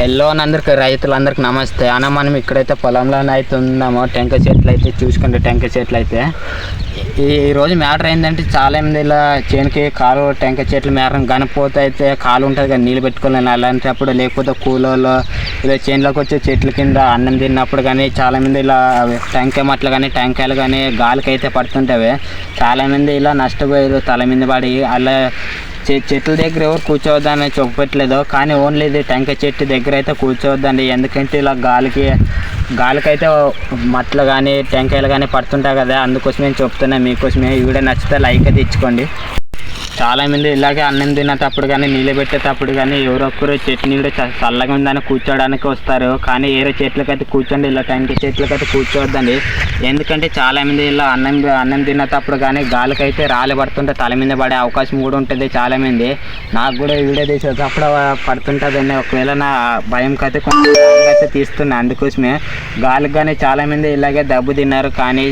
Hello అందరికి రైతులందరికీ నమస్తే అన్న. మనం ఇక్కడైతే పొలంలోనే అయితే ఉన్నాము. టెంకాయ చెట్లు అయితే చూసుకుంటే టెంకాయ చెట్లు అయితే ఈరోజు మ్యాటర్ ఏంటంటే చాలా మంది ఇలా చేనుకి కాలు టెంకాయ చెట్లు మేరం గనిపోతే అయితే కాలు ఉంటుంది కదా నీళ్ళు పెట్టుకోలేని అలాంటప్పుడు, లేకపోతే కూలోళ్ళు ఇలా చేనులోకి వచ్చే చెట్ల కింద అన్నం తిన్నప్పుడు కానీ చాలామంది ఇలా టెంకాయ మట్టలు కానీ టెంకాయలు కానీ గాలికి అయితే పడుతుంటాయి. చాలామంది ఇలా నష్టపోయారు తల మీద పడి. అలా చెట్ల దగ్గర ఎవరు కూర్చోవద్దని చెప్పట్లేదు, కానీ ఓన్లీ ఇది టెంకాయ చెట్టు దగ్గర అయితే కూర్చోవద్దండి. ఎందుకంటే ఇలా గాలికైతే మట్టలు కానీ టెంకాయలు కానీ పడుతుంటాయి కదా, అందుకోసమే నేను చెప్తున్నాను మీకోసమే. ఈ వీడియో నచ్చితే లైక్ అయితే ఇచ్చుకోండి. చాలామంది ఇలాగే అన్నం తినేటప్పుడు కానీ నీళ్ళు పెట్టేటప్పుడు కానీ ఎవరొక్కరు చెట్టు నీళ్ళు చల్లగా ఉందని కూర్చోడానికి వస్తారు, కానీ వేరే చెట్లకైతే కూర్చోండి. ఇలా టెంకాయ చెట్లకైతే కూర్చోవద్దండి. ఎందుకంటే చాలామంది ఇలా అన్నం తినేటప్పుడు కానీ గాలికైతే రాలి పడుతుంటే తల మీద పడే అవకాశం కూడా ఉంటుంది. చాలామంది నాకు కూడా వీడియో తీసేటప్పుడు పడుతుంటుందండి. ఒకవేళ నా భయంకైతే కొంచెం అయితే తీస్తున్నా, అందుకోసమే. గాలికి కానీ చాలామంది ఇలాగే దెబ్బ తిన్నారు, కానీ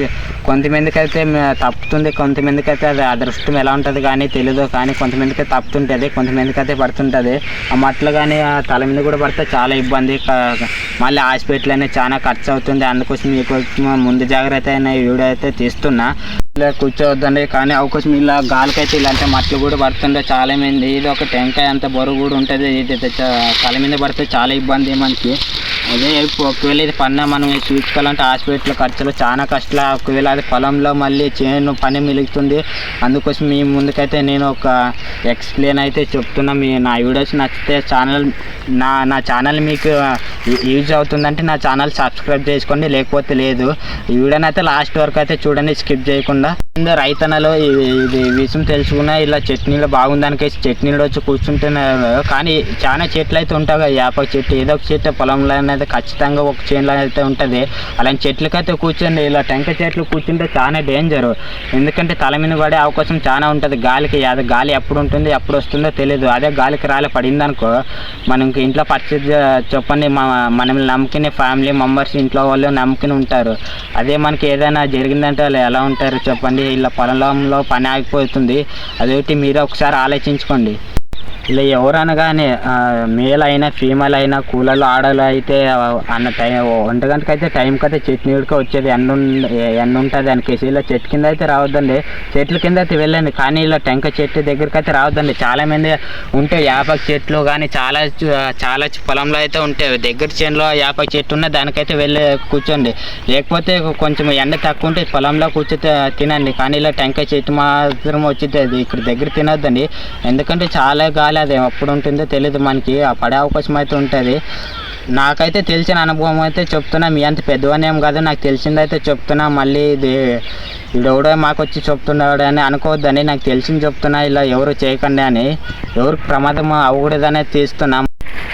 కొంతమందికి అయితే తప్పుతుంది, కొంతమందికి అయితే అది అదృష్టం ఎలా ఉంటుంది కానీ తెలియదు. కానీ కొంతమందికి తప్పుతుంటుంది, కొంతమందికి అయితే పడుతుంటుంది. ఆ మట్టలు కానీ ఆ తల మీద కూడా పడితే చాలా ఇబ్బంది. మళ్ళీ హాస్పిటల్ అనేది చాలా ఖర్చు అవుతుంది. అందుకోసం మీకు ముందు జాగ్రత్త అయిన వీడియో అయితే తీస్తున్నా. ఇలా కూర్చోవద్దండి, కానీ అవకాశం ఇలా గాలికైతే ఇలాంటి మట్టలు కూడా పడుతుండే చాలామంది. ఇది ఒక టెంకాయ అంత బరువు కూడా ఉంటుంది, ఇది తల మీద పడితే చాలా ఇబ్బంది మనకి. అదే ఒకవేళ ఇది పన్నా మనం చూసుకోవాలంటే హాస్పిటల్ ఖర్చులు చాలా కష్టాలు. ఒకవేళ అది పొలంలో మళ్ళీ చేను పని మిలుగుతుంది. అందుకోసం మీ ముందుకైతే నేను ఒక ఎక్స్ప్లెయిన్ అయితే చెప్తున్నా. నా వీడియోస్ నచ్చితే నా ఛానల్ మీకు యూజ్ అవుతుందంటే నా ఛానల్ సబ్స్క్రైబ్ చేసుకోండి, లేకపోతే లేదు. ఈ వీడియోని అయితే లాస్ట్ వరకు అయితే చూడండి, స్కిప్ చేయకుండా. రైతన్నలో ఇది విషయం తెలుసుకున్నా ఇలా చట్నీలో బాగుందానికేసి చట్నీలో వచ్చి కూర్చుంటున్నారు. కానీ చాలా చెట్లు అయితే ఉంటాయి, యాప చెట్టు ఏదో ఒక చెట్టు పొలంలో అయితే ఖచ్చితంగా ఒక చేనులో అయితే ఉంటుంది. అలాంటి చెట్లకైతే కూర్చోండి. ఇలా టెంకాయ చెట్లు కూర్చుంటే చాలా డేంజర్, ఎందుకంటే తల మీద పడే అవకాశం చాలా ఉంటుంది. అది గాలి ఎప్పుడు ఉంటుంది ఎప్పుడు వస్తుందో తెలియదు. అదే గాలికి రాలే పడింది అనుకో, మనకి ఇంట్లో పరిస్థితి చెప్పండి, మనం నమ్ముకునే ఫ్యామిలీ మెంబర్స్ ఇంట్లో వాళ్ళు నమ్ముకుని ఉంటారు. అదే మనకి ఏదైనా జరిగిందంటే వాళ్ళు ఎలా ఉంటారు చెప్పండి. ఇలా పొలంలో పని ఆగిపోతుంది. అదొకటి మీరు ఒకసారి ఆలోచించుకోండి. ఇలా ఎవరైనా కానీ మేల్ అయినా ఫీమేల్ అయినా కూలర్లు ఆడలు అయితే అన్న టైం 1 గంటకి అయితే టైంకి అయితే చెట్టు నీడికి వచ్చేది ఎండ ఉంటుంది అనికేసి. ఇలా చెట్టు కింద అయితే రావద్దండి, చెట్ల కింద అయితే వెళ్ళండి, కానీ ఇలా టెంకాయ చెట్టు దగ్గరికి అయితే రావద్దండి. చాలామంది ఉంటాయి యాపక చెట్లు కానీ చాలా పొలంలో అయితే ఉంటాయి. దగ్గర చేనులో యాపక చెట్టు ఉన్న దానికైతే వెళ్ళి కూర్చోండి, లేకపోతే కొంచెం ఎండ తక్కువ ఉంటే పొలంలో కూర్చొని తినండి. కానీ ఇలా టెంకాయ చెట్టు మాత్రం వచ్చింది ఇక్కడ దగ్గర తినొద్దండి, ఎందుకంటే చాలా గాలి అది ఎప్పుడు ఉంటుందో తెలియదు మనకి, ఆ పడే అవకాశం అయితే ఉంటుంది. నాకైతే తెలిసిన అనుభవం అయితే చెప్తున్నా, మీ అంత పెద్దవాని ఏం కాదు, నాకు తెలిసిందైతే చెప్తున్నా. మళ్ళీ ఇది వీడెవడో మాకు వచ్చి చెప్తున్నాడు అని అనుకోవద్దని, నాకు తెలిసింది చెప్తున్నా. ఇలా ఎవరు చేయకండి అని, ఎవరికి ప్రమాదం అవ్వకూడదనే తీస్తున్నా.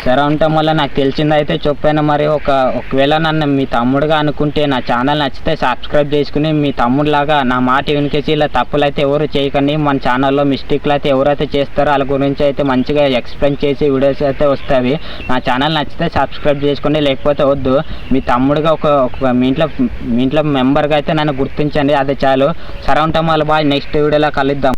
సరే ఉండటం వల్ల నాకు తెలిసిందైతే చెప్పాను. మరి ఒకవేళ నన్ను మీ తమ్ముడుగా అనుకుంటే నా ఛానల్ నచ్చితే సబ్స్క్రైబ్ చేసుకుని మీ తమ్ముడులాగా నా మాట వినికేసి ఇలా తప్పులు అయితే ఎవరు చేయకండి. మన ఛానల్లో మిస్టేక్లు అయితే ఎవరైతే చేస్తారో వాళ్ళ గురించి అయితే మంచిగా ఎక్స్ప్లెయిన్ చేసి వీడియోస్ అయితే వస్తాయి. నా ఛానల్ నచ్చితే సబ్స్క్రైబ్ చేసుకోండి, లేకపోతే వద్దు. మీ తమ్ముడుగా ఒక మీ ఇంట్లో మెంబర్గా అయితే నన్ను గుర్తించండి, అది చాలు. సరే ఉంటాం వల్ల బాయ్, నెక్స్ట్ వీడియోలో కలుద్దాం.